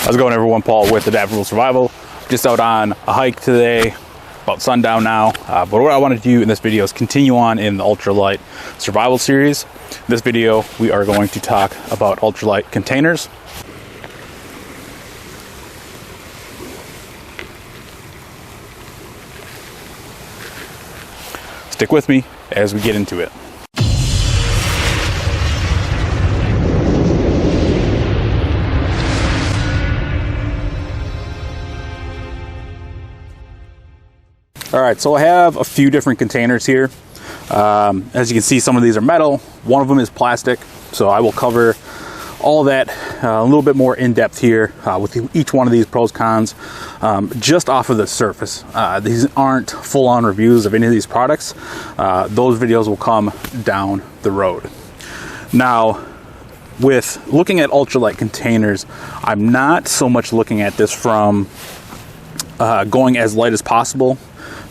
How's it going, everyone? Paul with Adaptable Survival. Just out on a hike today, about sundown now. But what I want to do in this video is continue on in the Ultralight Survival series. In this video, we are going to talk about ultralight containers. Stick with me as we get into it. All right, so I have a few different containers here. As you can see, some of these are metal. One of them is plastic. So I will cover all that a little bit more in depth here with each one of these pros, cons, just off of the surface. These aren't full-on reviews of any of these products. Those videos will come down the road. Now, with looking at ultralight containers, I'm not so much looking at this from going as light as possible,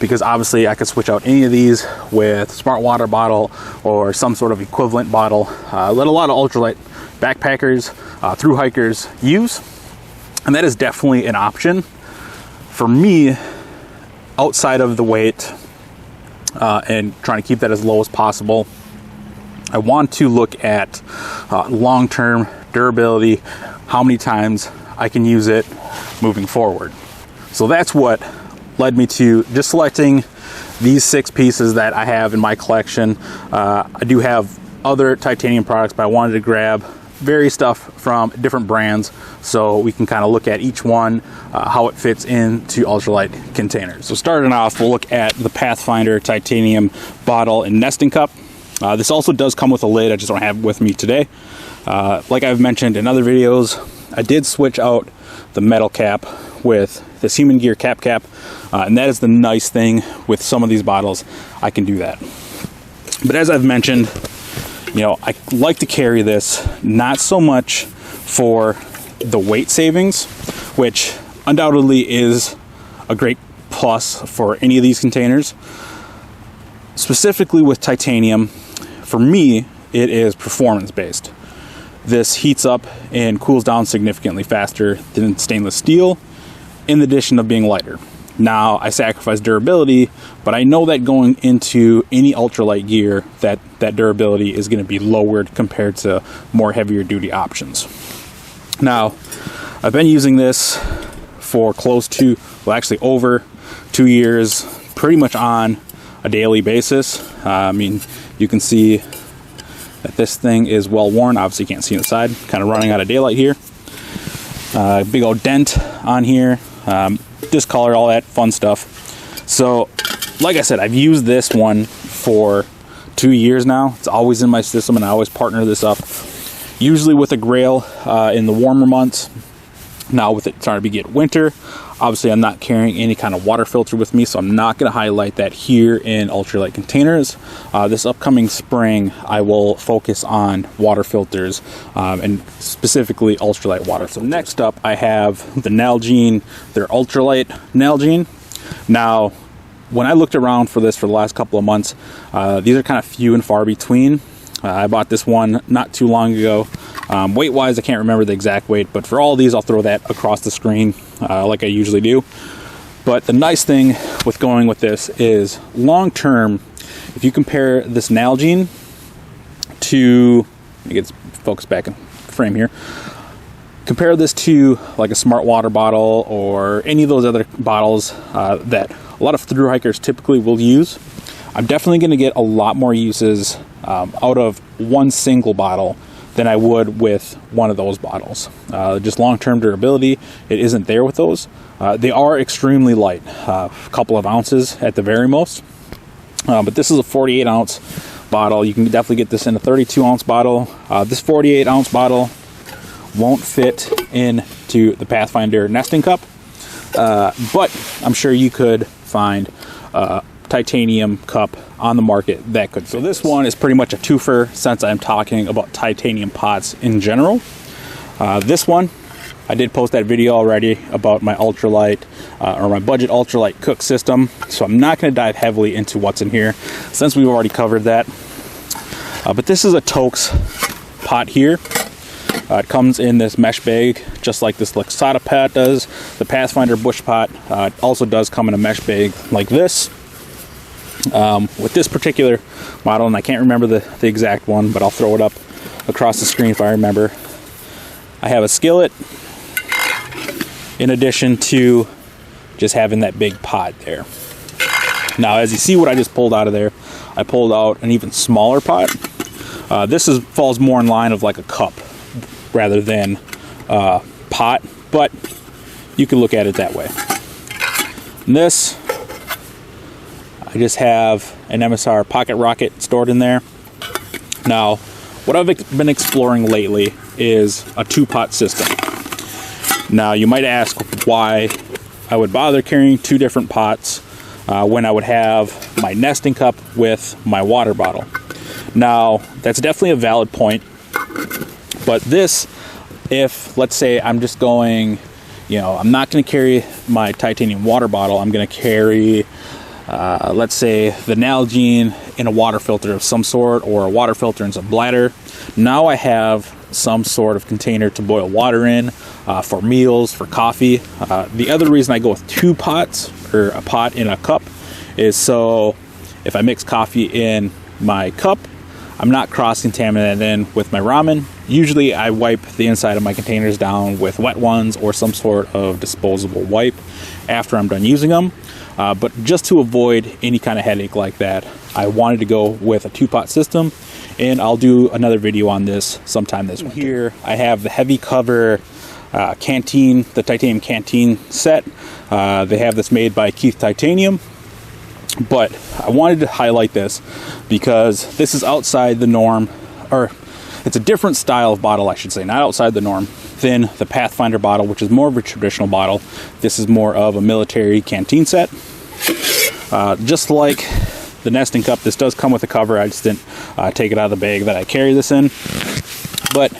because obviously I could switch out any of these with smart water bottle or some sort of equivalent bottle that a lot of ultralight backpackers, thru hikers use, and that is definitely an option. For me, outside of the weight and trying to keep that as low as possible, I want to look at long-term durability, how many times I can use it moving forward. So that's what led me to just selecting these 6 pieces that I have in my collection. I do have other titanium products, but I wanted to grab various stuff from different brands so we can kind of look at each one, how it fits into ultralight containers. So starting off, we'll look at the Pathfinder titanium bottle and nesting cup. This also does come with a lid. I just don't have it with me today. Like I've mentioned in other videos, I did switch out the metal cap with this Human Gear cap, and that is the nice thing with some of these bottles. I can do that. But as I've mentioned, you know, I like to carry this not so much for the weight savings, which undoubtedly is a great plus for any of these containers. Specifically with titanium, for me, it is performance based. This heats up and cools down significantly faster than stainless steel, in addition of being lighter. Now, I sacrifice durability, but I know that going into any ultralight gear, that durability is going to be lowered compared to more heavier duty options. Now, I've been using this for close to, well, actually over 2 years, pretty much on a daily basis. I mean, you can see that this thing is well worn. Obviously, you can't see inside. Kind of running out of daylight here. Big old dent on here. Discolor, all that fun stuff. So, like I said, I've used this one for 2 years now. It's always in my system, and I always partner this up, usually with a Grail in the warmer months. Now, with it starting to get winter, obviously I'm not carrying any kind of water filter with me, so I'm not going to highlight that here in ultralight containers. This upcoming spring, I will focus on water filters and specifically ultralight water filters. So next up, I have the Nalgene. They're ultralight Nalgene. Now, when I looked around for this for the last couple of months, these are kind of few and far between. I bought this one not too long ago. Weight-wise, I can't remember the exact weight, but for all of these, I'll throw that across the screen like I usually do. But the nice thing with going with this is long-term, if you compare this Nalgene to, let me get this focused back in frame here, compare this to like a smart water bottle or any of those other bottles that a lot of thru hikers typically will use, I'm definitely going to get a lot more uses out of one single bottle than I would with one of those bottles. Just long-term durability, it isn't there with those. They are extremely light, a couple of ounces at the very most. But this is a 48-ounce bottle. You can definitely get this in a 32-ounce bottle. This 48-ounce bottle won't fit into the Pathfinder nesting cup, but I'm sure you could find titanium cup on the market that could. So this one is pretty much a twofer since I'm talking about titanium pots in general. This one, I did post that video already about my ultralight or my budget ultralight cook system, so I'm not going to dive heavily into what's in here since we've already covered that. But this is a Tokes pot here. It comes in this mesh bag, just like this Luxada pot does. The Pathfinder bush pot also does come in a mesh bag like this. With this particular model, and I can't remember the exact one, but I'll throw it up across the screen if I remember. I have a skillet in addition to just having that big pot there. Now, as you see what I just pulled out of there, I pulled out an even smaller pot. This falls more in line of like a cup rather than pot, but you can look at it that way. And this, I just have an MSR pocket rocket stored in there. Now, what I've been exploring lately is a 2-pot system. Now, you might ask why I would bother carrying 2 different pots when I would have my nesting cup with my water bottle. Now, that's definitely a valid point, but this, if, let's say I'm just going, I'm not going to carry my titanium water bottle, I'm going to carry, let's say, the Nalgene in a water filter of some sort, or a water filter in some bladder. Now I have some sort of container to boil water in, for meals, for coffee. The other reason I go with 2 pots, or a pot in a cup, is so if I mix coffee in my cup, I'm not cross-contaminating in with my ramen. Usually I wipe the inside of my containers down with wet ones or some sort of disposable wipe after I'm done using them. But just to avoid any kind of headache like that, I wanted to go with a 2-pot system, and I'll do another video on this sometime this winter. Here I have the heavy cover canteen, the titanium canteen set. They have this made by Keith Titanium. But I wanted to highlight this because this is outside the norm, or it's a different style of bottle, I should say, not outside the norm, than the Pathfinder bottle, which is more of a traditional bottle. This is more of a military canteen set. Just like the nesting cup, this does come with a cover. I just didn't take it out of the bag that I carry this in. But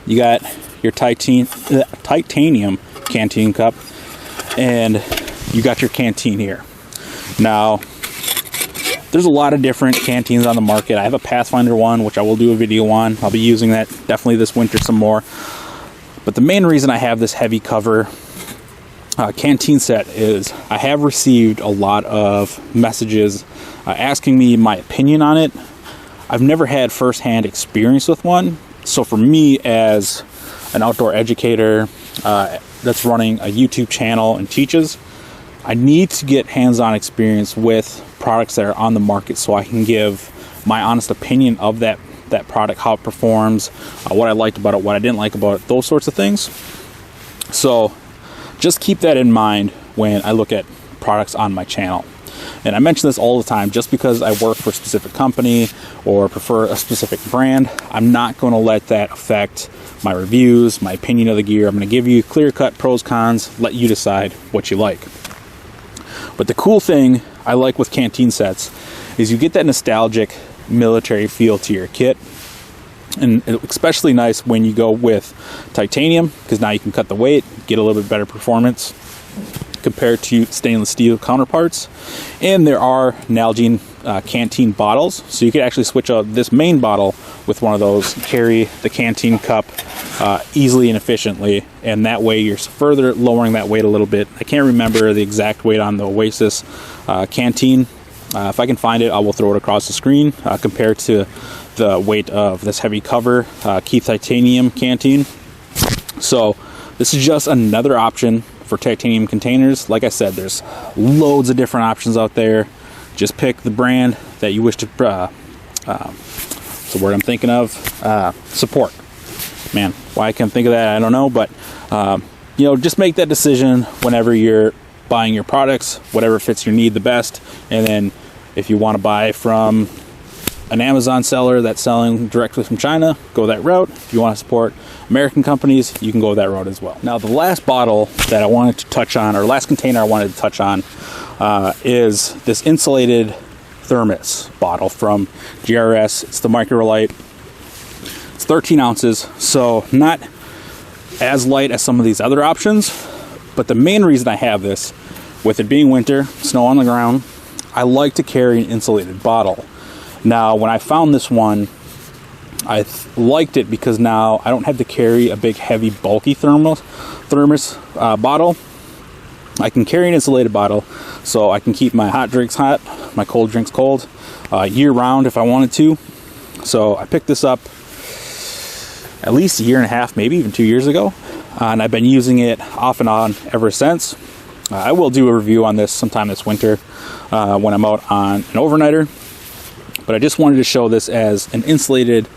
you got your titanium canteen cup, and you got your canteen here. Now, there's a lot of different canteens on the market. I have a Pathfinder one, which I will do a video on. I'll be using that definitely this winter some more. But the main reason I have this heavy cover canteen set is I have received a lot of messages asking me my opinion on it. I've never had firsthand experience with one. So for me, as an outdoor educator that's running a YouTube channel and teaches, I need to get hands-on experience with products that are on the market so I can give my honest opinion of that product, how it performs, what I liked about it, what I didn't like about it, those sorts of things. So just keep that in mind when I look at products on my channel. And I mention this all the time, just because I work for a specific company or prefer a specific brand, I'm not going to let that affect my reviews, my opinion of the gear. I'm going to give you clear-cut pros, cons, let you decide what you like. But the cool thing I like with canteen sets is you get that nostalgic military feel to your kit. And especially nice when you go with titanium, because now you can cut the weight, get a little bit better performance compared to stainless steel counterparts. And there are Nalgene canteen bottles, so you could actually switch out this main bottle with one of those, carry the canteen cup easily and efficiently, and that way you're further lowering that weight a little bit. I can't remember the exact weight on the Oasis canteen. If I can find it, I will throw it across the screen compared to the weight of this heavy cover Keith Titanium canteen. So this is just another option for titanium containers. Like I said, there's loads of different options out there. Just pick the brand that you wish to what's the word I'm thinking of, support. Man, why I can't think of that, I don't know, but just make that decision whenever you're buying your products, whatever fits your need the best. And then if you want to buy from an Amazon seller that's selling directly from China, go that route. If you want to support American companies, you can go that route as well. Now, the last bottle that I wanted to touch on, or last container I wanted to touch on, is this insulated Thermos bottle from GRS. It's the Microlight. It's 13 ounces, so not as light as some of these other options. But the main reason I have this, with it being winter, snow on the ground, I like to carry an insulated bottle. Now, when I found this one I liked it because now I don't have to carry a big, heavy, bulky thermos bottle. I can carry an insulated bottle, so I can keep my hot drinks hot, my cold drinks cold, year round if I wanted to. So I picked this up at least a year and a half, maybe even 2 years ago, and I've been using it off and on ever since. I will do a review on this sometime this winter when I'm out on an overnighter, but I just wanted to show this as an insulated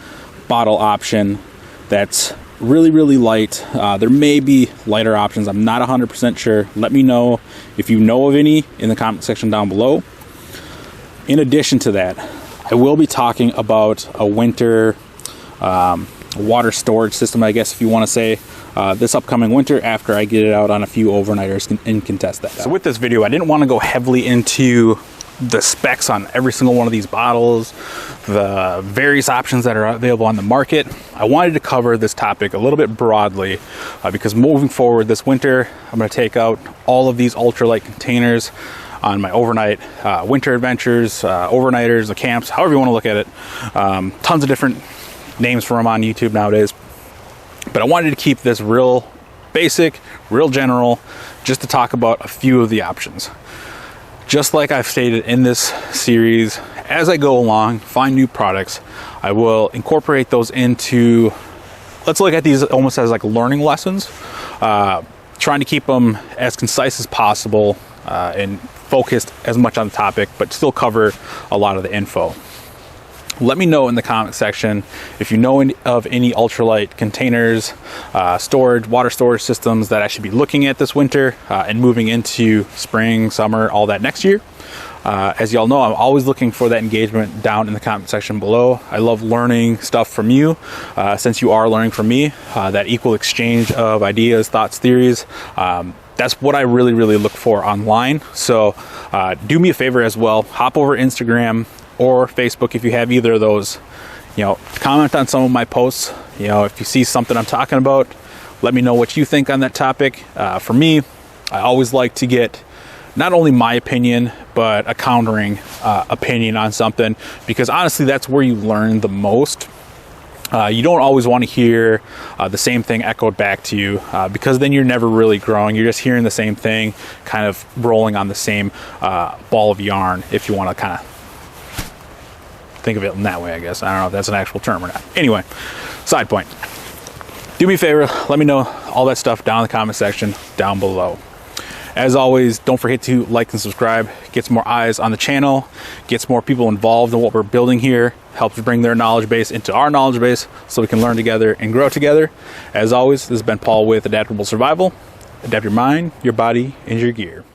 bottle option that's really, really light. There may be lighter options. I'm not 100% sure. Let me know if you know of any in the comment section down below. In addition to that, I will be talking about a winter water storage system, I guess if you want to say, this upcoming winter after I get it out on a few overnighters and can test that out. So with this video, I didn't want to go heavily into the specs on every single one of these bottles, the various options that are available on the market. I wanted to cover this topic a little bit broadly because moving forward this winter, I'm going to take out all of these ultralight containers on my overnight winter adventures, overnighters, the camps, however you want to look at it. Tons of different names for them on YouTube nowadays. But I wanted to keep this real basic, real general, just to talk about a few of the options. Just like I've stated in this series, as I go along, find new products, I will incorporate those into, let's look at these almost as like learning lessons, trying to keep them as concise as possible and focused as much on the topic, but still cover a lot of the info. Let me know in the comment section if you know of any ultralight containers, water storage systems that I should be looking at this winter and moving into spring, summer, all that next year. As y'all know, I'm always looking for that engagement down in the comment section below. I love learning stuff from you. Since you are learning from me, that equal exchange of ideas, thoughts, theories, that's what I really, really look for online. So do me a favor as well. Hop over Instagram or Facebook if you have either of those. Comment on some of my posts. If you see something I'm talking about, let me know what you think on that topic. For me, I always like to get not only my opinion, but a countering opinion on something, because honestly, that's where you learn the most. You don't always want to hear the same thing echoed back to you, because then you're never really growing. You're just hearing the same thing, kind of rolling on the same ball of yarn, if you want to kind of think of it in that way, I guess. I don't know if that's an actual term or not. Anyway, side point. Do me a favor, let me know all that stuff down in the comment section down below. As always, don't forget to like and subscribe. Gets more eyes on the channel, gets more people involved in what we're building here, helps bring their knowledge base into our knowledge base so we can learn together and grow together. As always, this has been Paul with Adaptable Survival. Adapt your mind, your body, and your gear.